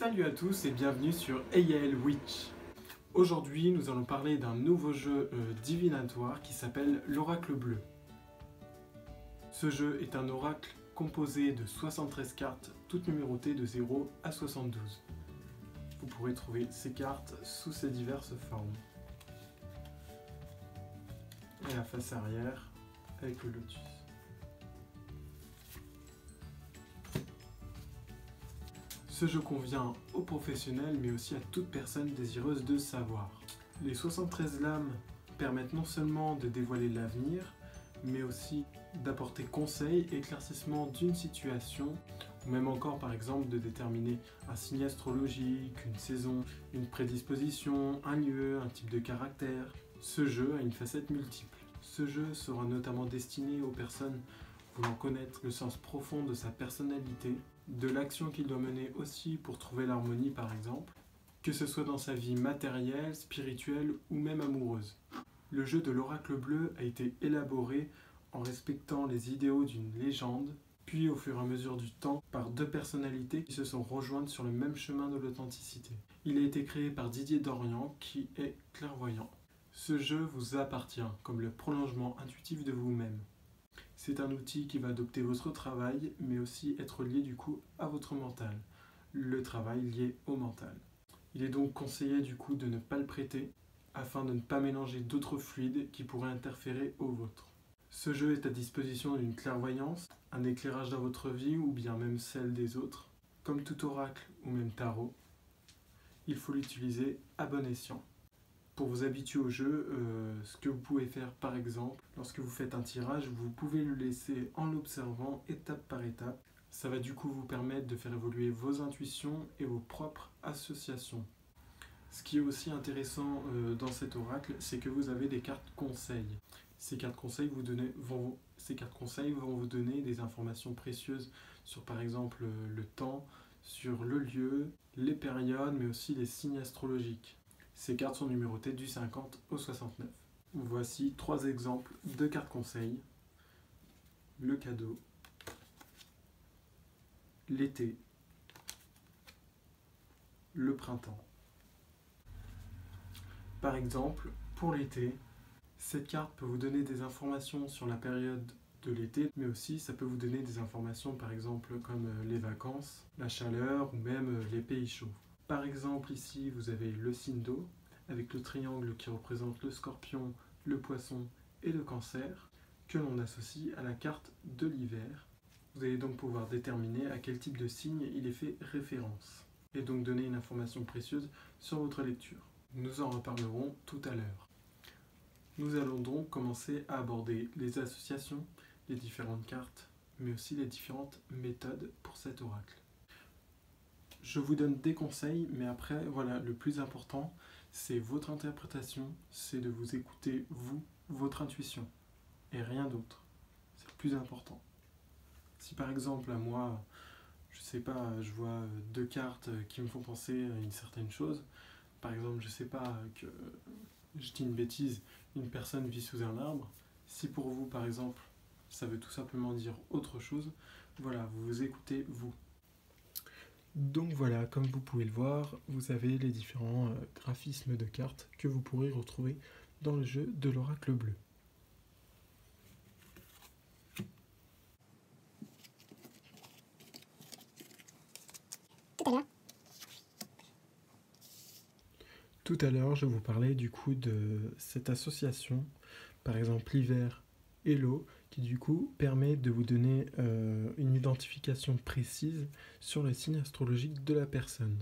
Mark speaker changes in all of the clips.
Speaker 1: Salut à tous et bienvenue sur AL Witch. Aujourd'hui, nous allons parler d'un nouveau jeu divinatoire qui s'appelle l'Oracle Bleu. Ce jeu est un oracle composé de 73 cartes, toutes numérotées de 0 à 72. Vous pourrez trouver ces cartes sous ces diverses formes. Et la face arrière avec le lotus. Ce jeu convient aux professionnels mais aussi à toute personne désireuse de savoir. Les 73 lames permettent non seulement de dévoiler l'avenir, mais aussi d'apporter conseil, éclaircissement d'une situation, ou même encore par exemple de déterminer un signe astrologique, une saison, une prédisposition, un lieu, un type de caractère. Ce jeu a une facette multiple. Ce jeu sera notamment destiné aux personnes voulant connaître le sens profond de sa personnalité, de l'action qu'il doit mener aussi pour trouver l'harmonie par exemple, que ce soit dans sa vie matérielle, spirituelle ou même amoureuse. Le jeu de l'Oracle Bleu a été élaboré en respectant les idéaux d'une légende, puis au fur et à mesure du temps par deux personnalités qui se sont rejointes sur le même chemin de l'authenticité. Il a été créé par Didier Dorian qui est clairvoyant. Ce jeu vous appartient comme le prolongement intuitif de vous-même. C'est un outil qui va adopter votre travail, mais aussi être lié du coup à votre mental. Le travail lié au mental. Il est donc conseillé du coup de ne pas le prêter, afin de ne pas mélanger d'autres fluides qui pourraient interférer au vôtre. Ce jeu est à disposition d'une clairvoyance, un éclairage dans votre vie ou bien même celle des autres. Comme tout oracle ou même tarot, il faut l'utiliser à bon escient. Pour vous habituer au jeu, ce que vous pouvez faire par exemple, lorsque vous faites un tirage, vous pouvez le laisser en l'observant étape par étape. Ça va du coup vous permettre de faire évoluer vos intuitions et vos propres associations. Ce qui est aussi intéressant dans cet oracle, c'est que vous avez des cartes conseils. Ces cartes conseils vont vous donner des informations précieuses sur par exemple le temps, sur le lieu, les périodes, mais aussi les signes astrologiques. Ces cartes sont numérotées du 50 au 69. Voici 3 exemples de cartes conseils. Le cadeau, l'été, le printemps. Par exemple, pour l'été, cette carte peut vous donner des informations sur la période de l'été, mais aussi ça peut vous donner des informations par exemple comme les vacances, la chaleur ou même les pays chauds. Par exemple ici vous avez le signe d'eau avec le triangle qui représente le scorpion, le poisson et le cancer que l'on associe à la carte de l'hiver. Vous allez donc pouvoir déterminer à quel type de signe il est fait référence et donc donner une information précieuse sur votre lecture. Nous en reparlerons tout à l'heure. Nous allons donc commencer à aborder les associations, les différentes cartes, mais aussi les différentes méthodes pour cet oracle. Je vous donne des conseils, mais après, voilà, le plus important, c'est votre interprétation, c'est de vous écouter, vous, votre intuition, et rien d'autre. C'est le plus important. Si par exemple, à moi, je sais pas, je vois 2 cartes qui me font penser à une certaine chose, par exemple, je sais pas, que je dis une bêtise, une personne vit sous un arbre, si pour vous, par exemple, ça veut tout simplement dire autre chose, voilà, vous vous écoutez, vous. Donc voilà, comme vous pouvez le voir, vous avez les différents graphismes de cartes que vous pourrez retrouver dans le jeu de l'Oracle Bleu. Tout à l'heure, je vous parlais du coup de cette association, par exemple l'hiver et l'eau, qui du coup permet de vous donner une identification précise sur le signe astrologique de la personne.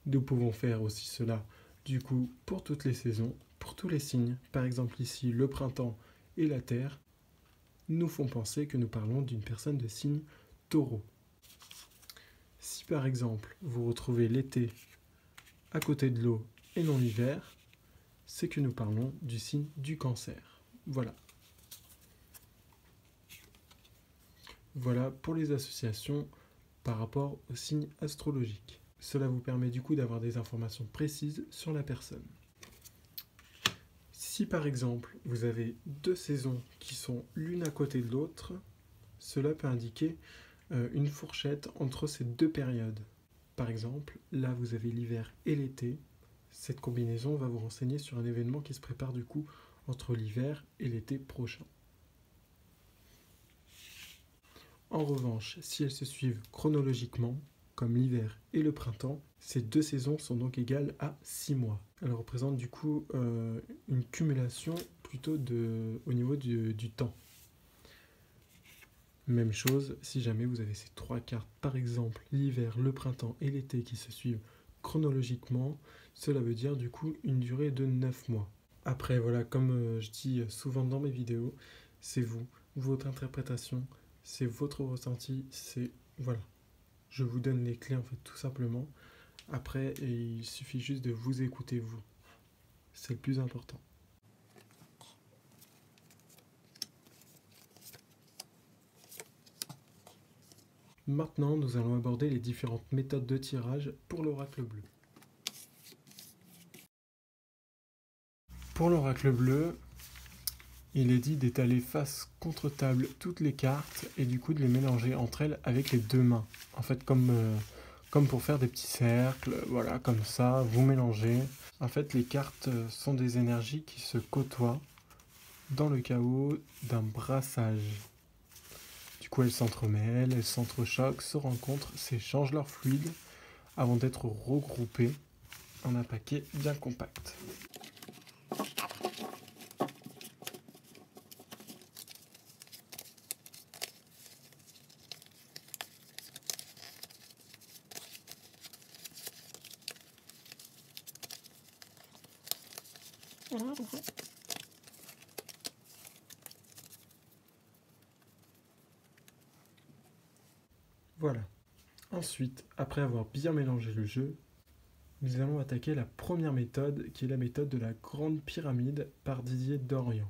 Speaker 1: Nous pouvons faire aussi cela du coup pour toutes les saisons, pour tous les signes. Par exemple ici, le printemps et la terre nous font penser que nous parlons d'une personne de signe taureau. Si par exemple vous retrouvez l'été à côté de l'eau et non l'hiver, c'est que nous parlons du signe du cancer. Voilà. Voilà pour les associations par rapport aux signes astrologiques. Cela vous permet du coup d'avoir des informations précises sur la personne. Si par exemple vous avez 2 saisons qui sont l'une à côté de l'autre, cela peut indiquer une fourchette entre ces deux périodes. Par exemple, là vous avez l'hiver et l'été. Cette combinaison va vous renseigner sur un événement qui se prépare du coup entre l'hiver et l'été prochain. En revanche, si elles se suivent chronologiquement, comme l'hiver et le printemps, ces deux saisons sont donc égales à 6 mois. Elles représentent du coup une cumulation plutôt au niveau du temps. Même chose, si jamais vous avez ces trois cartes, par exemple l'hiver, le printemps et l'été qui se suivent chronologiquement, cela veut dire du coup une durée de 9 mois. Après voilà, comme je dis souvent dans mes vidéos, c'est vous, votre interprétation, c'est votre ressenti, c'est... Voilà. Je vous donne les clés en fait tout simplement. Après, il suffit juste de vous écouter vous. C'est le plus important. Maintenant, nous allons aborder les différentes méthodes de tirage pour l'oracle bleu. Pour l'oracle bleu, il est dit d'étaler face contre table toutes les cartes et du coup de les mélanger entre elles avec les deux mains. En fait, comme pour faire des petits cercles, voilà, comme ça, vous mélangez. En fait, les cartes sont des énergies qui se côtoient dans le chaos d'un brassage. Du coup, elles s'entremêlent, elles s'entrechoquent, se rencontrent, s'échangent leurs fluides avant d'être regroupées en un paquet bien compact. Voilà. Ensuite, après avoir bien mélangé le jeu, nous allons attaquer la première méthode, qui est la méthode de la grande pyramide par Didier Dorian,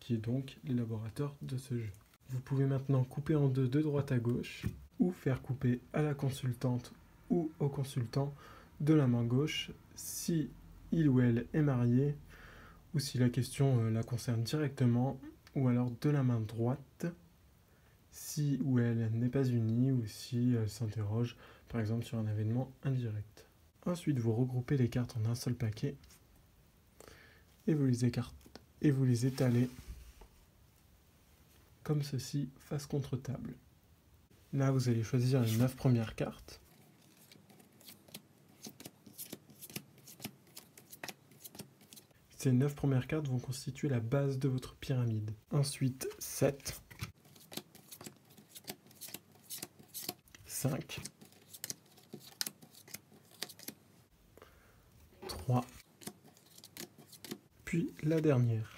Speaker 1: qui est donc l'élaborateur de ce jeu. Vous pouvez maintenant couper en deux de droite à gauche, ou faire couper à la consultante ou au consultant de la main gauche si il ou elle est marié, ou si la question la concerne directement, ou alors de la main droite si ou elle n'est pas unie ou si elle s'interroge par exemple sur un événement indirect. Ensuite, vous regroupez les cartes en un seul paquet et vous les étalez comme ceci, face contre table. Là, vous allez choisir les 9 premières cartes. Ces 9 premières cartes vont constituer la base de votre pyramide. Ensuite, 7, 5, 3, puis la dernière.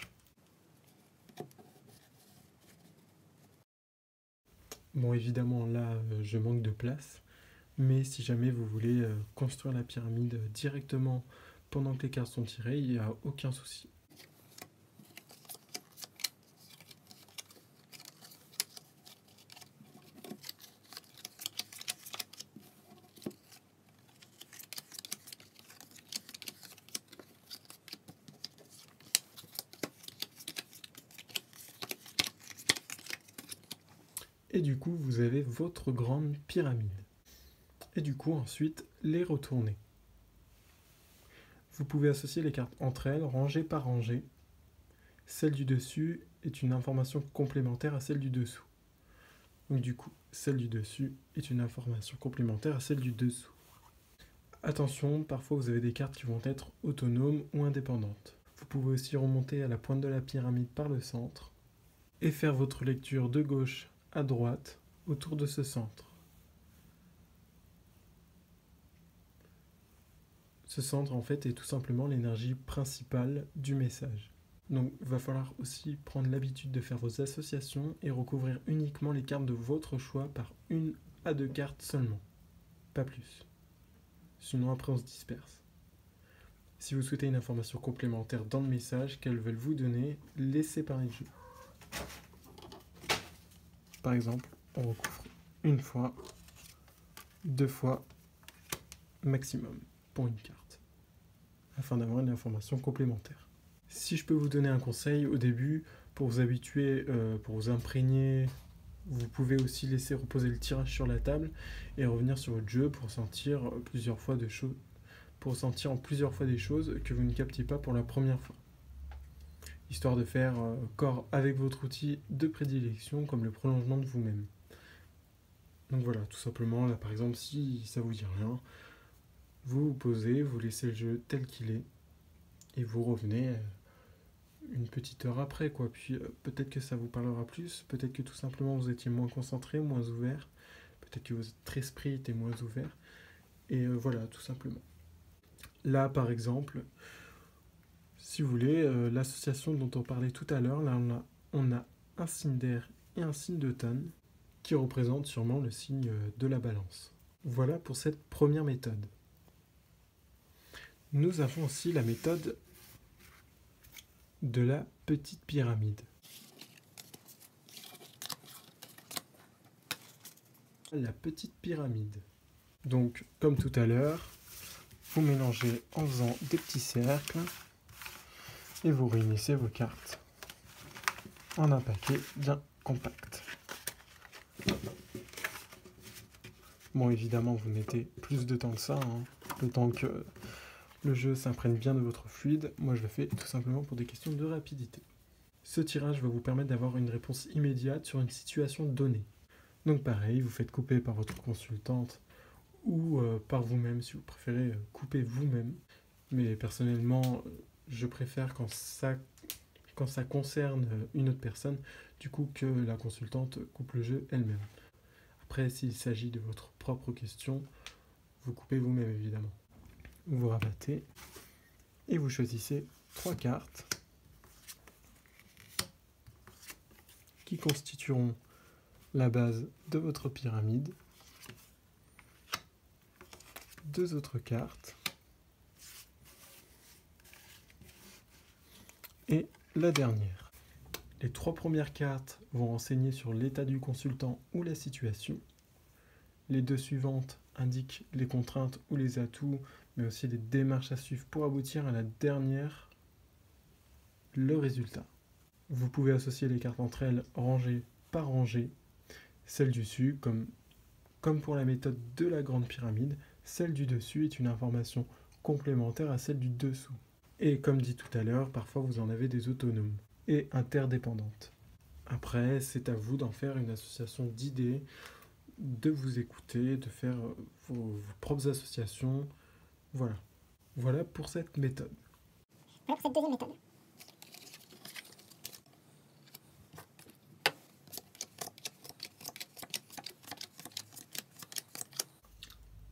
Speaker 1: Bon, évidemment, là, je manque de place, mais si jamais vous voulez construire la pyramide directement pendant que les cartes sont tirées, il n'y a aucun souci. Et du coup, vous avez votre grande pyramide. Et du coup, ensuite, les retourner. Vous pouvez associer les cartes entre elles, rangée par rangée. Celle du dessus est une information complémentaire à celle du dessous. Donc du coup, celle du dessus est une information complémentaire à celle du dessous. Attention, parfois vous avez des cartes qui vont être autonomes ou indépendantes. Vous pouvez aussi remonter à la pointe de la pyramide par le centre et faire votre lecture de gauche à droite autour de ce centre. Ce centre en fait est tout simplement l'énergie principale du message. Donc il va falloir aussi prendre l'habitude de faire vos associations et recouvrir uniquement les cartes de votre choix par 1 à 2 cartes seulement, pas plus. Sinon après on se disperse. Si vous souhaitez une information complémentaire dans le message qu'elles veulent vous donner, laissez parler le jeu. Par exemple, on recouvre 1 fois, 2 fois, maximum pour une carte, afin d'avoir une information complémentaire. Si je peux vous donner un conseil au début, pour vous habituer, pour vous imprégner Vous pouvez aussi laisser reposer le tirage sur la table et revenir sur votre jeu pour sentir en plusieurs fois des choses que vous ne captiez pas pour la première fois. Histoire de faire corps avec votre outil de prédilection comme le prolongement de vous-même. Donc voilà, tout simplement, là par exemple, si ça vous dit rien, vous vous posez, vous laissez le jeu tel qu'il est et vous revenez une petite heure après, quoi. Puis peut-être que ça vous parlera plus, peut-être que tout simplement vous étiez moins concentré, moins ouvert, peut-être que votre esprit était moins ouvert, et voilà, tout simplement. Là, par exemple, si vous voulez, l'association dont on parlait tout à l'heure, là on a un signe d'air et un signe de tonne qui représentent sûrement le signe de la balance. Voilà pour cette première méthode. Nous avons aussi la méthode de la petite pyramide. La petite pyramide. Donc, comme tout à l'heure, vous mélangez en faisant des petits cercles et vous réunissez vos cartes en un paquet bien compact. Bon, évidemment, vous mettez plus de temps que ça, le temps que le jeu s'imprègne bien de votre fluide. Moi, je le fais tout simplement pour des questions de rapidité. Ce tirage va vous permettre d'avoir une réponse immédiate sur une situation donnée. Donc pareil, vous faites couper par votre consultante ou par vous-même si vous préférez couper vous-même. Mais personnellement, je préfère quand ça concerne une autre personne, du coup que la consultante coupe le jeu elle-même. Après, s'il s'agit de votre propre question, vous coupez vous-même évidemment. Vous rabattez et vous choisissez 3 cartes qui constitueront la base de votre pyramide. 2 autres cartes et la dernière. Les 3 premières cartes vont renseigner sur l'état du consultant ou la situation. Les 2 suivantes indiquent les contraintes ou les atouts, mais aussi les démarches à suivre pour aboutir à la dernière, le résultat. Vous pouvez associer les cartes entre elles rangée par rangée. Celle du dessus, comme pour la méthode de la grande pyramide, celle du dessus est une information complémentaire à celle du dessous. Et comme dit tout à l'heure, parfois vous en avez des autonomes et interdépendantes. Après, c'est à vous d'en faire une association d'idées, de vous écouter, de faire vos propres associations. Voilà. Voilà pour cette méthode.
Speaker 2: Voilà pour cette deuxième méthode.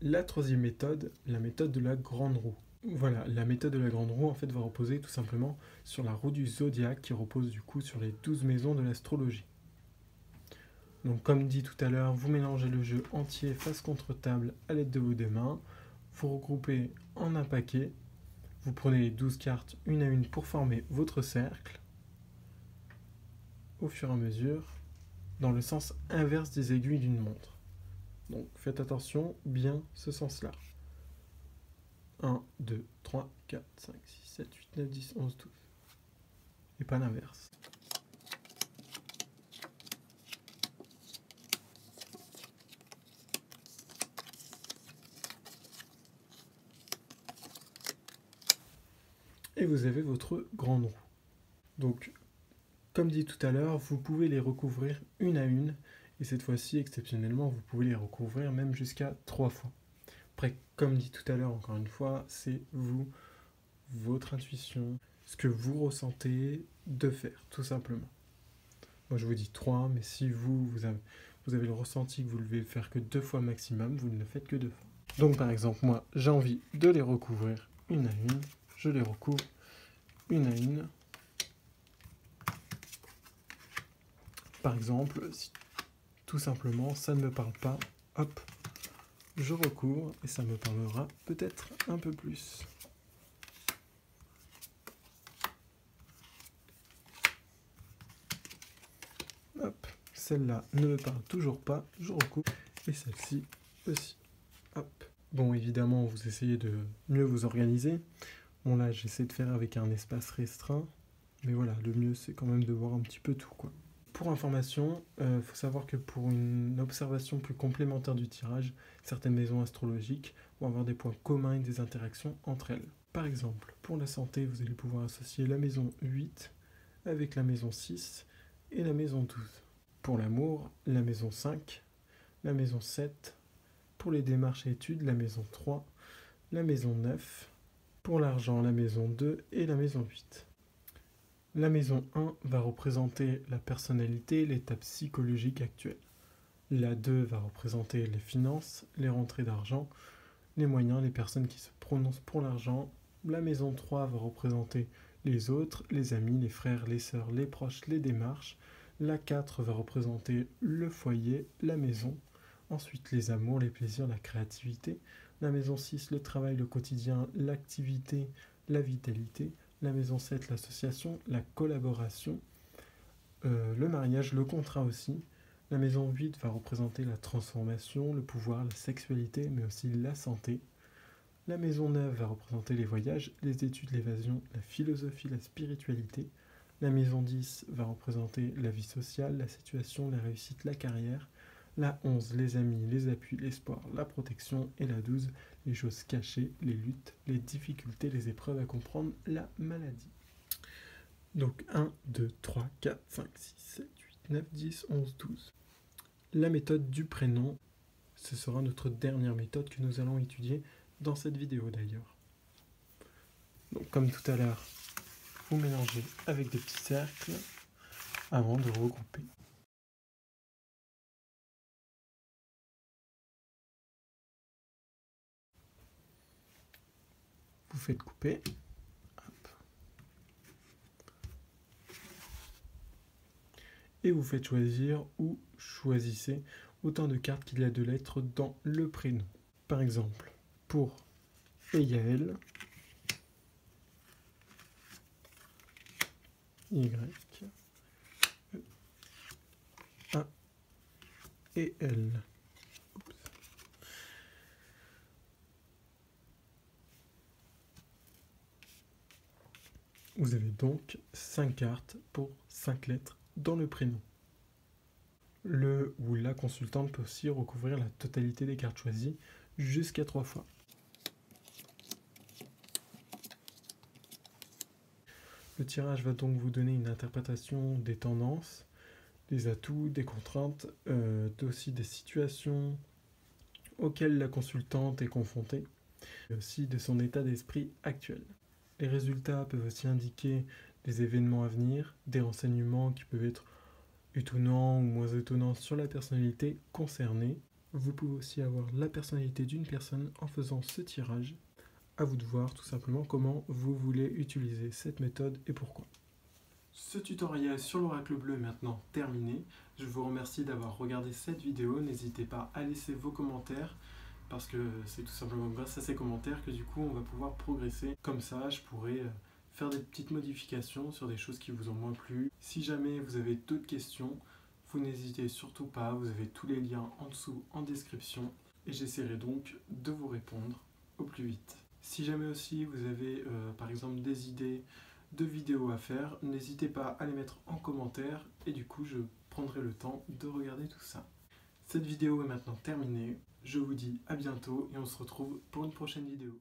Speaker 1: La troisième méthode, la méthode de la grande roue. Voilà, la méthode de la grande roue en fait va reposer tout simplement sur la roue du zodiaque qui repose du coup sur les 12 maisons de l'astrologie. Donc comme dit tout à l'heure, vous mélangez le jeu entier face contre table à l'aide de vos 2 mains, vous regroupez en un paquet, vous prenez les 12 cartes une à une pour former votre cercle, au fur et à mesure, dans le sens inverse des aiguilles d'une montre. Donc faites attention, bien ce sens-là. 1, 2, 3, 4, 5, 6, 7, 8, 9, 10, 11, 12. Et pas l'inverse. Et vous avez votre grande roue. Donc, comme dit tout à l'heure, vous pouvez les recouvrir une à une. Et cette fois-ci, exceptionnellement, vous pouvez les recouvrir même jusqu'à 3 fois. Après, comme dit tout à l'heure, encore une fois, c'est vous, votre intuition, ce que vous ressentez de faire, tout simplement. Moi, je vous dis 3, mais si vous avez le ressenti que vous ne devez le faire que 2 fois maximum, vous ne le faites que 2 fois. Donc, par exemple, moi, j'ai envie de les recouvrir une à une. Je les recouvre une à une. Par exemple, si tout simplement ça ne me parle pas, hop, je recouvre et ça me parlera peut-être un peu plus. Hop, celle-là ne me parle toujours pas, je recouvre et celle-ci aussi. Hop. Bon, évidemment, vous essayez de mieux vous organiser. Bon, là, j'essaie de faire avec un espace restreint, mais voilà, le mieux, c'est quand même de voir un petit peu tout, quoi. Pour information, faut savoir que pour une observation plus complémentaire du tirage, certaines maisons astrologiques vont avoir des points communs et des interactions entre elles. Par exemple, pour la santé, vous allez pouvoir associer la maison 8 avec la maison 6 et la maison 12. Pour l'amour, la maison 5, la maison 7. Pour les démarches et études, la maison 3, la maison 9. Pour l'argent, la maison 2 et la maison 8. La maison 1 va représenter la personnalité, l'état psychologique actuel. La 2 va représenter les finances, les rentrées d'argent, les moyens, les personnes qui se prononcent pour l'argent. La maison 3 va représenter les autres, les amis, les frères, les sœurs, les proches, les démarches. La 4 va représenter le foyer, la maison. Ensuite, les amours, les plaisirs, la créativité. La maison 6, le travail, le quotidien, l'activité, la vitalité. La maison 7, l'association, la collaboration, le mariage, le contrat aussi. La maison 8 va représenter la transformation, le pouvoir, la sexualité, mais aussi la santé. La maison 9 va représenter les voyages, les études, l'évasion, la philosophie, la spiritualité. La maison 10 va représenter la vie sociale, la situation, la réussite, la carrière. La 11, les amis, les appuis, l'espoir, la protection. Et la 12, les choses cachées, les luttes, les difficultés, les épreuves à comprendre, la maladie. Donc 1, 2, 3, 4, 5, 6, 7, 8, 9, 10, 11, 12. La méthode du prénom, ce sera notre dernière méthode que nous allons étudier dans cette vidéo d'ailleurs. Donc comme tout à l'heure, vous mélangez avec des petits cercles avant de regrouper. Vous faites couper. Hop. Et vous faites choisir ou choisissez autant de cartes qu'il y a de lettres dans le prénom. Par exemple, pour Yael, Y, E, A et L. Vous avez donc 5 cartes pour 5 lettres dans le prénom. Le ou la consultante peut aussi recouvrir la totalité des cartes choisies jusqu'à 3 fois. Le tirage va donc vous donner une interprétation des tendances, des atouts, des contraintes, aussi des situations auxquelles la consultante est confrontée, et aussi de son état d'esprit actuel. Les résultats peuvent aussi indiquer des événements à venir, des renseignements qui peuvent être étonnants ou moins étonnants sur la personnalité concernée. Vous pouvez aussi avoir la personnalité d'une personne en faisant ce tirage. À vous de voir tout simplement comment vous voulez utiliser cette méthode et pourquoi. Ce tutoriel sur l'oracle bleu est maintenant terminé. Je vous remercie d'avoir regardé cette vidéo. N'hésitez pas à laisser vos commentaires parce que c'est tout simplement grâce à ces commentaires que du coup on va pouvoir progresser. Comme ça, je pourrai faire des petites modifications sur des choses qui vous ont moins plu. Si jamais vous avez d'autres questions, vous n'hésitez surtout pas. Vous avez tous les liens en dessous en description et j'essaierai donc de vous répondre au plus vite. Si jamais aussi vous avez par exemple des idées de vidéos à faire, n'hésitez pas à les mettre en commentaire et du coup je prendrai le temps de regarder tout ça. Cette vidéo est maintenant terminée, je vous dis à bientôt et on se retrouve pour une prochaine vidéo.